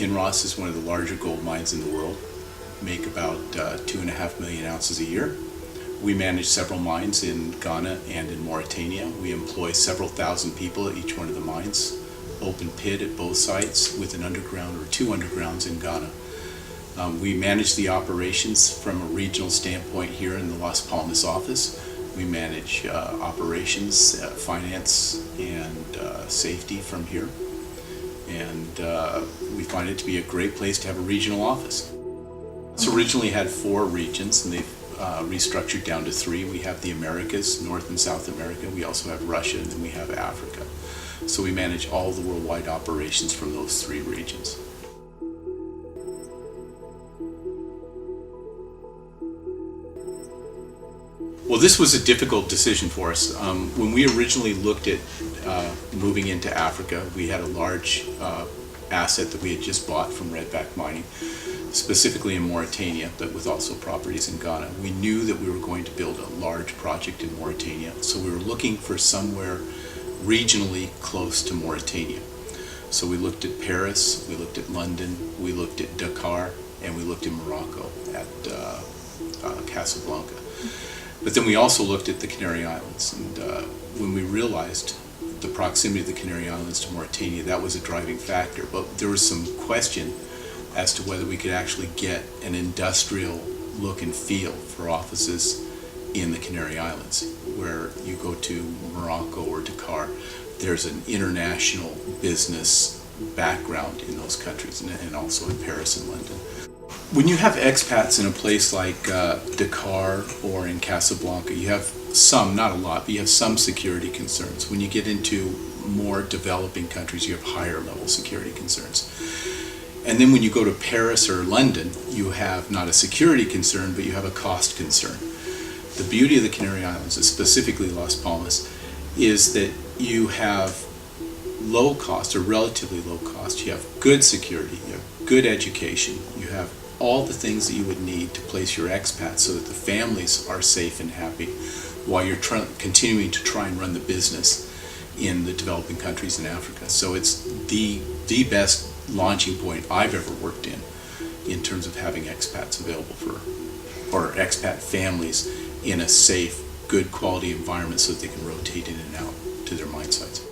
Kinross is one of the larger gold mines in the world, make about 2.5 million ounces a year. We manage several mines in Ghana and in Mauritania. We employ several thousand people at each one of the mines, open pit at both sites with an underground or 2 undergrounds in Ghana. We manage the operations from a regional standpoint here in the Las Palmas office. We manage operations, finance, and safety from here. And we find it to be a great place to have a regional office. It's originally had 4 regions, and they've restructured down to 3. We have the Americas, North and South America. We also have Russia, and then we have Africa. So we manage all the worldwide operations from those 3 regions. Well, this was a difficult decision for us. When we originally looked at moving into Africa, we had a large asset that we had just bought from Redback Mining, specifically in Mauritania, but with also properties in Ghana. We knew that we were going to build a large project in Mauritania, so we were looking for somewhere regionally close to Mauritania. So we looked at Paris, we looked at London, we looked at Dakar, and we looked in Morocco at Casablanca. But then we also looked at the Canary Islands, and when we realized the proximity of the Canary Islands to Mauritania, that was a driving factor. But there was some question as to whether we could actually get an industrial look and feel for offices in the Canary Islands. Where you go to Morocco or Dakar, there's an international business background in those countries, and also in Paris and London. When you have expats in a place like Dakar or in Casablanca, you have some, not a lot, but you have some security concerns. When you get into more developing countries, you have higher level security concerns. And then when you go to Paris or London, you have not a security concern, but you have a cost concern. The beauty of the Canary Islands, specifically Las Palmas, is that you have low cost or relatively low cost. You have good security, you have good education, you have all the things that you would need to place your expats so that the families are safe and happy while you're continuing to try and run the business in the developing countries in Africa. So it's the best launching point I've ever worked in terms of having expats available or expat families in a safe, good quality environment so that they can rotate in and out to their mine sites.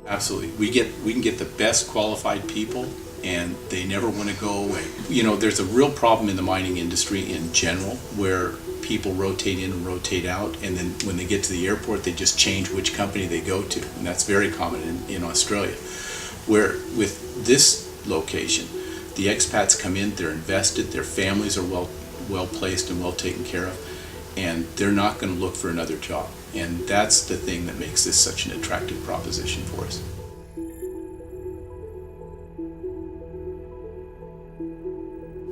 Absolutely. We can get the best qualified people, and they never want to go away. You know, there's a real problem in the mining industry in general where people rotate in and rotate out, and then when they get to the airport they just change which company they go to, and that's very common in Australia. Where with this location, the expats come in, they're invested, their families are well placed and well taken care of, and they're not going to look for another job. And that's the thing that makes this such an attractive proposition for us.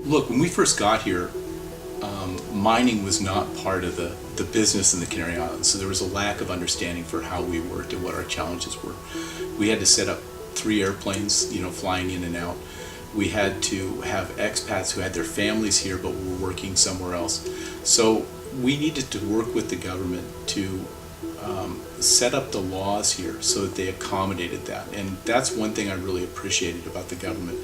Look, when we first got here, mining was not part of the business in the Canary Islands, so there was a lack of understanding for how we worked and what our challenges were. We had to set up 3 airplanes, flying in and out. We had to have expats who had their families here but were working somewhere else. So we needed to work with the government to set up the laws here so that they accommodated that. And that's one thing I really appreciated about the government,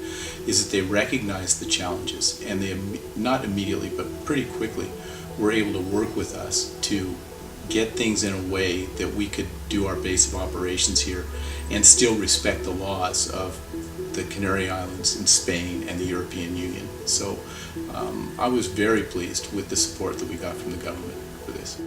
is that they recognized the challenges, and they, not immediately but pretty quickly, were able to work with us to get things in a way that we could do our base of operations here and still respect the laws of the Canary Islands and Spain and the European Union. So I was very pleased with the support that we got from the government for this.